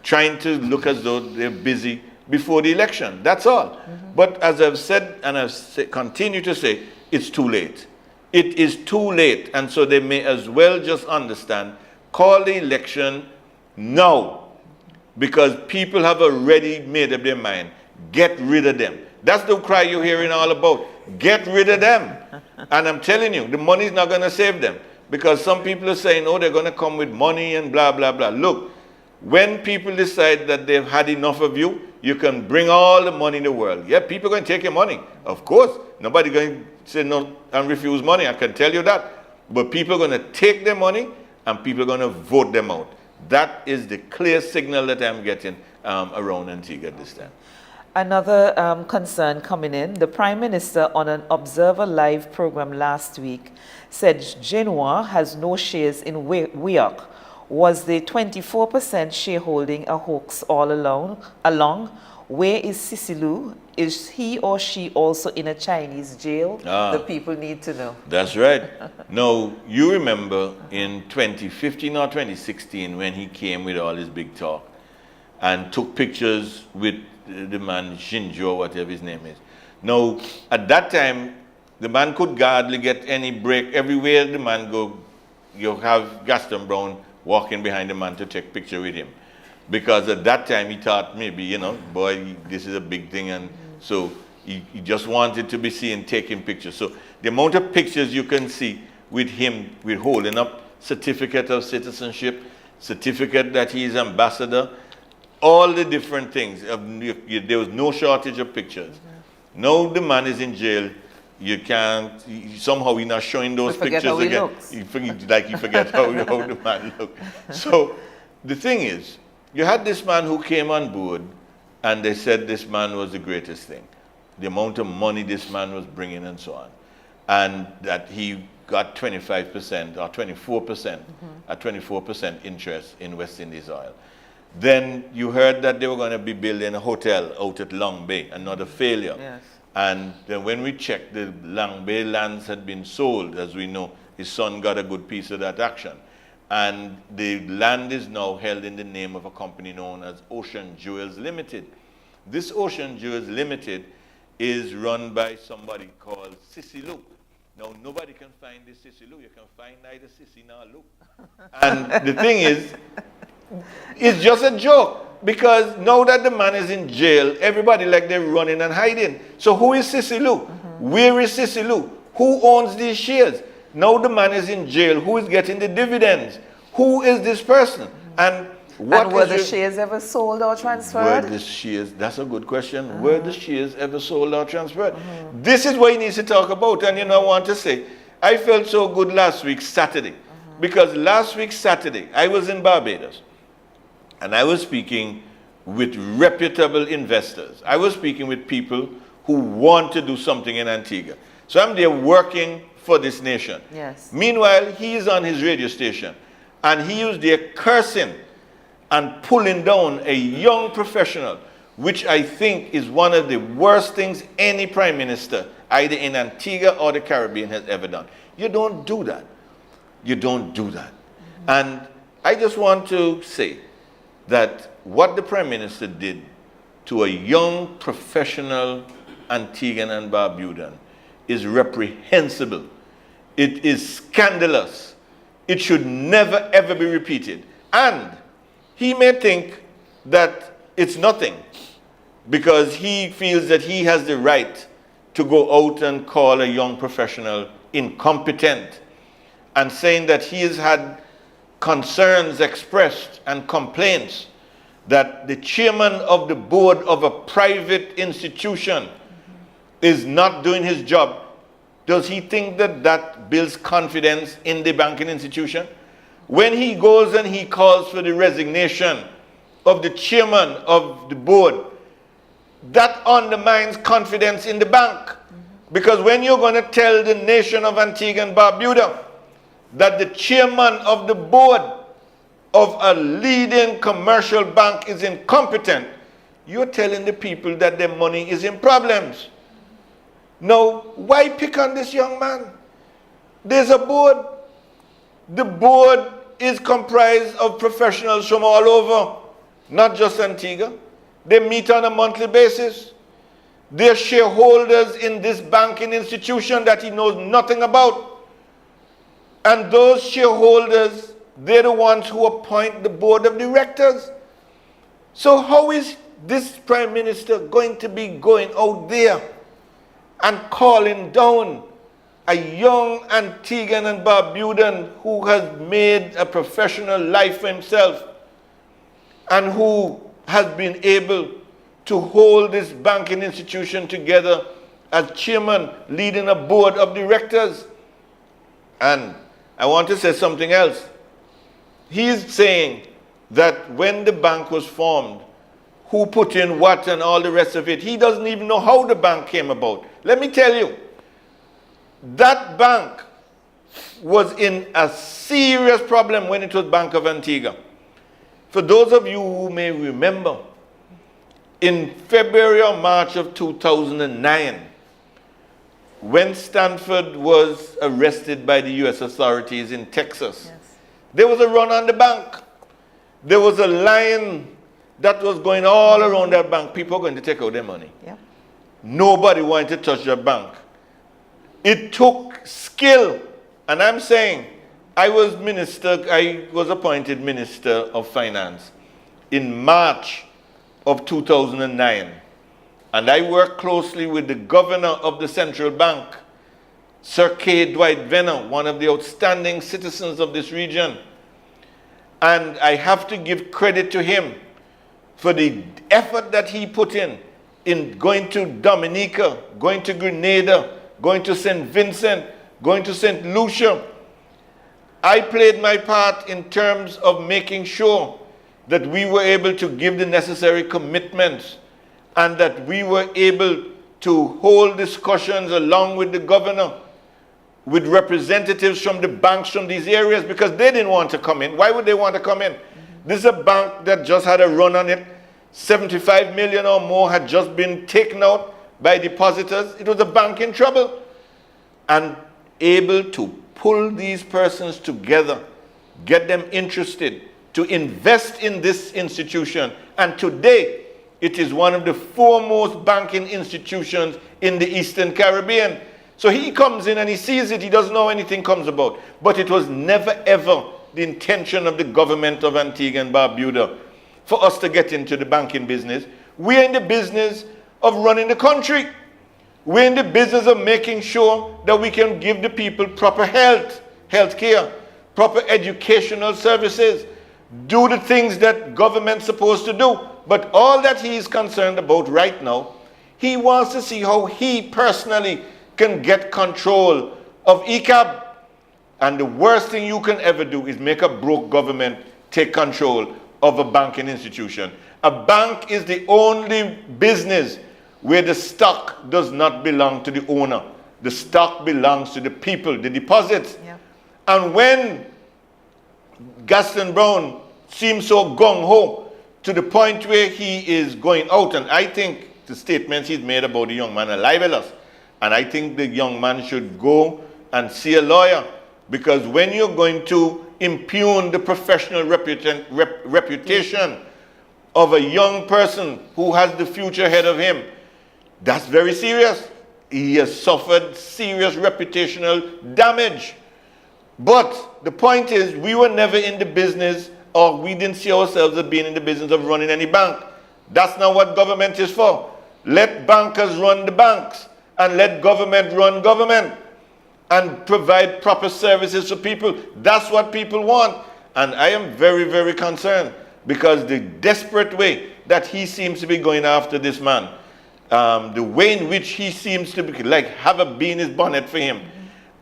trying to look as though they're busy before the election. That's all. But as I've said, and continue to say, it's too late. It is too late. And so they may as well just understand, call the election now, because people have already made up their mind. Get rid of them. That's the cry you're hearing all about. Get rid of them. And I'm telling you, the money's not going to save them, because some people are saying, oh, they're going to come with money and blah, blah, blah. Look, when people decide that they've had enough of you, you can bring all the money in the world. Yeah, people are going to take your money. Of course. Nobody's going to say no and refuse money. I can tell you that. But people are going to take their money and people are going to vote them out. That is the clear signal that I'm getting around Antigua at this time. Another concern coming in, the Prime Minister on an Observer Live program last week said Genoa has no shares in WEOC. Was the 24% shareholding a hoax all along? Where is Sisilu? Is he or she also in a Chinese jail? The people need to know. That's right. No, you remember in 2015 or 2016 when he came with all his big talk and took pictures with the man Shinjo, whatever his name is. Now, at that time, the man could hardly get any break. Everywhere the man go, you have Gaston Brown walking behind the man to take picture with him. Because at that time he thought maybe, you know, boy, this is a big thing, and so he just wanted to be seen taking pictures. So the amount of pictures you can see with him, with holding up certificate of citizenship, certificate that he is ambassador, all the different things. There was no shortage of pictures. Now the man is in jail. You can't, somehow he's not showing those pictures how again. He You forget how the man looks. So the thing is, you had this man who came on board and they said this man was the greatest thing. The amount of money this man was bringing and so on. And that he got 25% or 24%, a 24% interest in West Indies Oil. Then you heard that they were going to be building a hotel out at Long Bay, another failure. Yes. And then when we checked, the Long Bay lands had been sold. As we know, his son got a good piece of that action. And the land is now held in the name of a company known as Ocean Jewels Limited. This Ocean Jewels Limited is run by somebody called Sisilu. Now, nobody can find this Sisilu. You can find neither Sisi nor Lu. And the thing is, it's just a joke. Because now that the man is in jail, everybody like they're running and hiding. So who is Sisilu? Where is Sisilu? Who owns these shares? Now the man is in jail. Who is getting the dividends? Who is this person? And what were the shares ever sold or transferred? Were the shares, that's a good question. Were the shares ever sold or transferred? This is what he needs to talk about. And you know, I want to say, I felt so good last week, Saturday. Because last week, Saturday, I was in Barbados. And I was speaking with reputable investors. I was speaking with people who want to do something in Antigua. So I'm there working for this nation. Yes. Meanwhile, he is on his radio station. And he was there cursing and pulling down a young professional, which I think is one of the worst things any prime minister, either in Antigua or the Caribbean, has ever done. You don't do that. You don't do that. And I just want to say that what the Prime Minister did to a young professional Antiguan and Barbudan is reprehensible. It is scandalous. It should never ever be repeated. And he may think that it's nothing because he feels that he has the right to go out and call a young professional incompetent and saying that he has had concerns expressed and complaints that the chairman of the board of a private institution is not doing his job. Does he think that that builds confidence in the banking institution? When he goes and he calls for the resignation of the chairman of the board, that undermines confidence in the bank. Because when you're going to tell the nation of Antigua and Barbuda that the chairman of the board of a leading commercial bank is incompetent, you're telling the people that their money is in problems. Now, why pick on this young man? There's a board. The board is comprised of professionals from all over, not just Antigua. They meet on a monthly basis. They're shareholders in this banking institution that he knows nothing about. And those shareholders, they're the ones who appoint the board of directors. So how is this prime minister going to be going out there and calling down a young Antiguan and Barbudan who has made a professional life for himself and who has been able to hold this banking institution together as chairman, leading a board of directors? And I want to say something else. He's saying that when the bank was formed, who put in what and all the rest of it, he doesn't even know how the bank came about. Let me tell you, that bank was in a serious problem when it was Bank of Antigua. For those of you who may remember, in February or March of 2009, when Stanford was arrested by the U.S. authorities in Texas, Yes. there was a run on the bank. There was a line that was going all around that bank. People were going to take out their money. Yeah. Nobody wanted to touch the bank. It took skill. And I'm saying, I was appointed Minister of Finance in March of 2009. And I worked closely with the governor of the central bank, Sir K. Dwight Venner, one of the outstanding citizens of this region. And I have to give credit to him for the effort that he put in going to Dominica, going to Grenada, going to St. Vincent, going to St. Lucia. I played my part in terms of making sure that we were able to give the necessary commitments and that we were able to hold discussions along with the governor, with representatives from the banks from these areas, because they didn't want to come in. Why would they want to come in? This is a bank that just had a run on it. 75 million or more had just been taken out by depositors. It was a bank in trouble. And able to pull these persons together, get them interested to invest in this institution. And today, it is one of the foremost banking institutions in the Eastern Caribbean. So he comes in and he sees it, he doesn't know anything comes about. But it was never ever the intention of the government of Antigua and Barbuda for us to get into the banking business. We're in the business of running the country. We're in the business of making sure that we can give the people proper health care, proper educational services, do the things that government's supposed to do. But all that he is concerned about right now, he wants to see how he personally can get control of ECAB. And the worst thing you can ever do is make a broke government take control of a banking institution. A bank is the only business where the stock does not belong to the owner. The stock belongs to the people, the deposits. Yeah. And when Gaston Brown seems so gung-ho to the point where he is going out, and I think the statements he's made about the young man are libelous, and I think the young man should go and see a lawyer, because when you're going to impugn the professional reputation of a young person who has the future ahead of him, that's very serious. He has suffered serious reputational damage. But the point is, we were never in the business, or we didn't see ourselves as being in the business of running any bank. That's not what government is for. Let bankers run the banks, and let government run government, and provide proper services to people. That's what people want. And I am very, very concerned, because the desperate way that he seems to be going after this man, the way in which he seems to be, like, have a bee in his bonnet for him.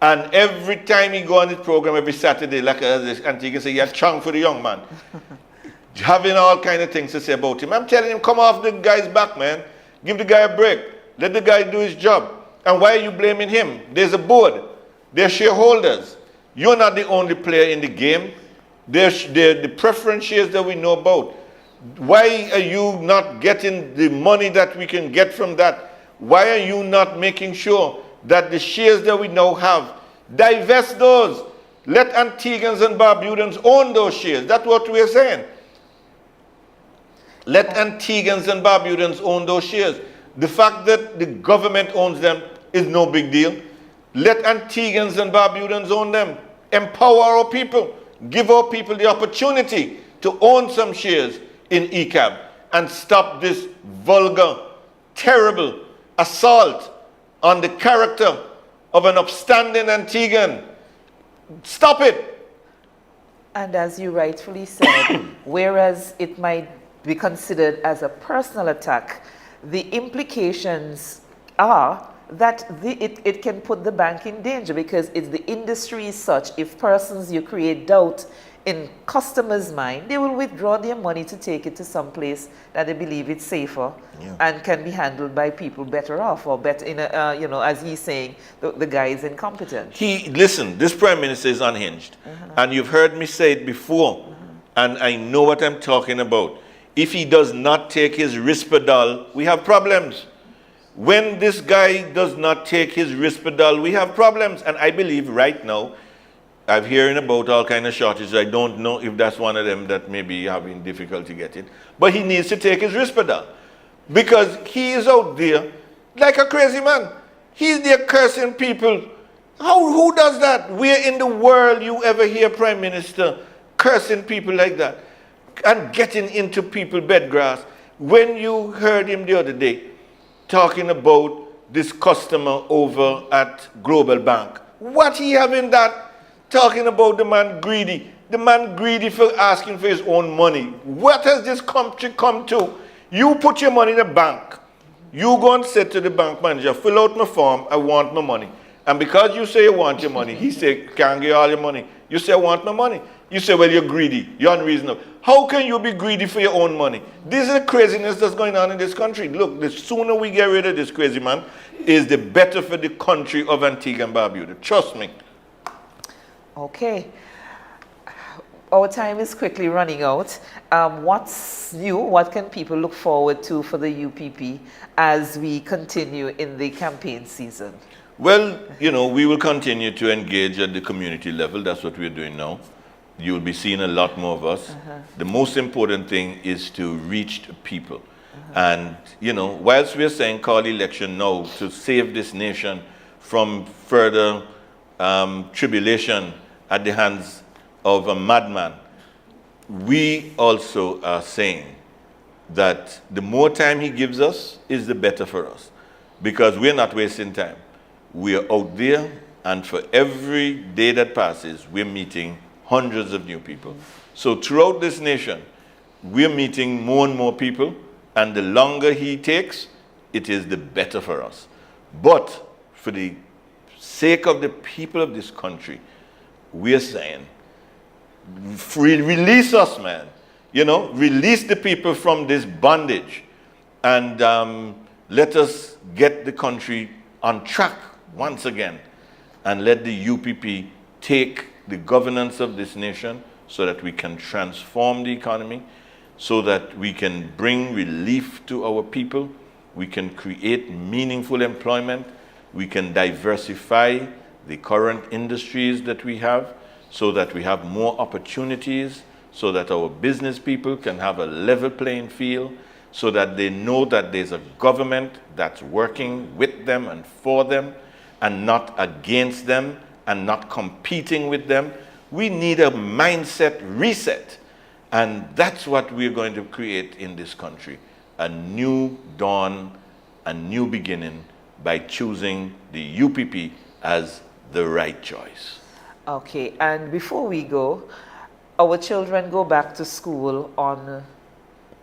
And every time he go on his program, every Saturday, like Antigua say, he had chung for the young man. Having all kind of things to say about him. I'm telling him, come off the guy's back, man. Give the guy a break. Let the guy do his job. And why are you blaming him? There's a board. There's shareholders. You're not the only player in the game. There's the preference shares that we know about. Why are you not getting the money that we can get from that? Why are you not making sure that the shares that we now have, divest those? Let Antiguans and Barbudans own those shares. That's what we're saying. Let Antiguans and Barbudans own those shares. The fact that the government owns them is no big deal. Let Antiguans and Barbudans own them. Empower our people. Give our people the opportunity to own some shares in ECAB and stop this vulgar, terrible assault on the character of an upstanding Antiguan. Stop it. And as you rightfully said, whereas it might be considered as a personal attack, the implications are that it can put the bank in danger, because it's the industry is such. If persons, you create doubt in customers' mind, they will withdraw their money to take it to some place that they believe it's safer and can be handled by people better off, or better, you know, as he's saying, the guy is incompetent. Listen, this Prime Minister is unhinged. And you've heard me say it before, and I know what I'm talking about. If he does not take his Risperdal, we have problems. When this guy does not take his Risperdal, we have problems. And I believe right now, I'm hearing about all kind of shortages. I don't know if that's one of them that may be having difficulty getting. But he needs to take his Risperdal. Because he is out there like a crazy man. He's there cursing people. Who does that? Where in the world you ever hear Prime Minister cursing people like that? And getting into people's bed grass. When you heard him the other day talking about this customer over at Global Bank, what he having that? Talking about the man greedy. The man greedy for asking for his own money. What has this country come to? You put your money in the bank. You go and say to the bank manager, fill out my form, I want my money. And because you say you want your money, he say, can't get all your money. You say, I want my money. You say, well, you're greedy. You're unreasonable. How can you be greedy for your own money? This is the craziness that's going on in this country. Look, the sooner we get rid of this crazy man, is the better for the country of Antigua and Barbuda. Trust me. Okay. Our time is quickly running out. What's new? What can people look forward to for the UPP as we continue in the campaign season? Well, you know, we will continue to engage at the community level. That's what we're doing now. You'll be seeing a lot more of us. The most important thing is to reach the people. And, you know, whilst we're saying call election now to save this nation from further tribulation at the hands of a madman, we also are saying that the more time he gives us is the better for us, because we're not wasting time. We are out there, and for every day that passes, we're meeting hundreds of new people. So throughout this nation, we're meeting more and more people, and the longer he takes, it is the better for us. But for the sake of the people of this country, we're saying, release us, man. You know, release the people from this bondage, and let us get the country on track once again, and let the UPP take the governance of this nation so that we can transform the economy, so that we can bring relief to our people, we can create meaningful employment, we can diversify the current industries that we have, so that we have more opportunities, so that our business people can have a level playing field, so that they know that there's a government that's working with them and for them, and not against them, and not competing with them. We need a mindset reset. And that's what we're going to create in this country. A new dawn, a new beginning, by choosing the UPP as the right choice. Okay, and before we go, our children go back to school on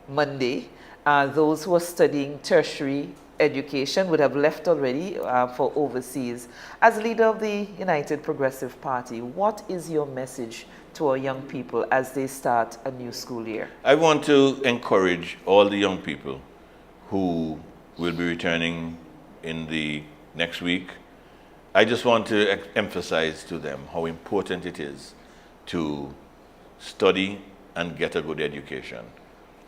Monday. Those who are studying tertiary education would have left already for overseas. As leader of the United Progressive Party, what is your message to our young people as they start a new school year? I want to encourage all the young people who will be returning in the next week. I just want to emphasize to them how important it is to study and get a good education.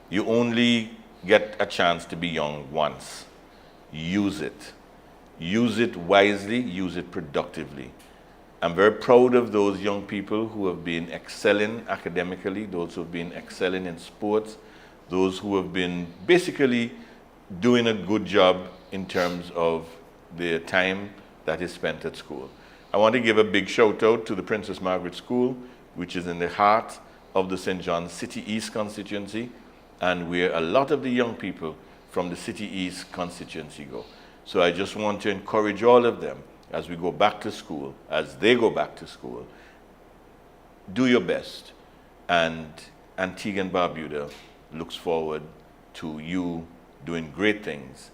You only get a chance to be young once. Use it. Use it wisely, use it productively. I'm very proud of those young people who have been excelling academically, those who have been excelling in sports, those who have been basically doing a good job in terms of their time that is spent at school. I want to give a big shout out to the Princess Margaret School, which is in the heart of the St. John's City East constituency, and where a lot of the young people from the City East constituency go. So I just want to encourage all of them as we go back to school, as they go back to school, do your best. And Antigua and Barbuda looks forward to you doing great things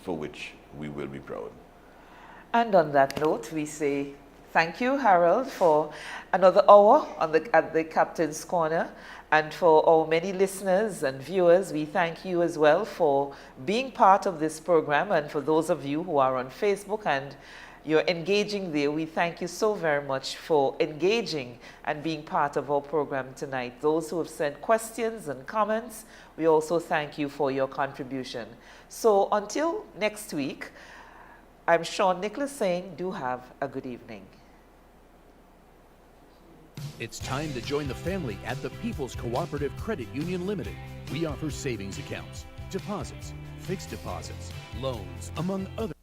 for which we will be proud. And on that note, we say Thank you, Harold, for another hour at the Captain's Corner. And for our many listeners and viewers, we thank you as well for being part of this program. And for those of you who are on Facebook and you're engaging there, we thank you so very much for engaging and being part of our program tonight. Those who have sent questions and comments, we also thank you for your contribution. So until next week, I'm Sean Nicholas saying, do have a good evening. It's time to join the family at the People's Cooperative Credit Union Limited. We offer savings accounts, deposits, fixed deposits, loans, among other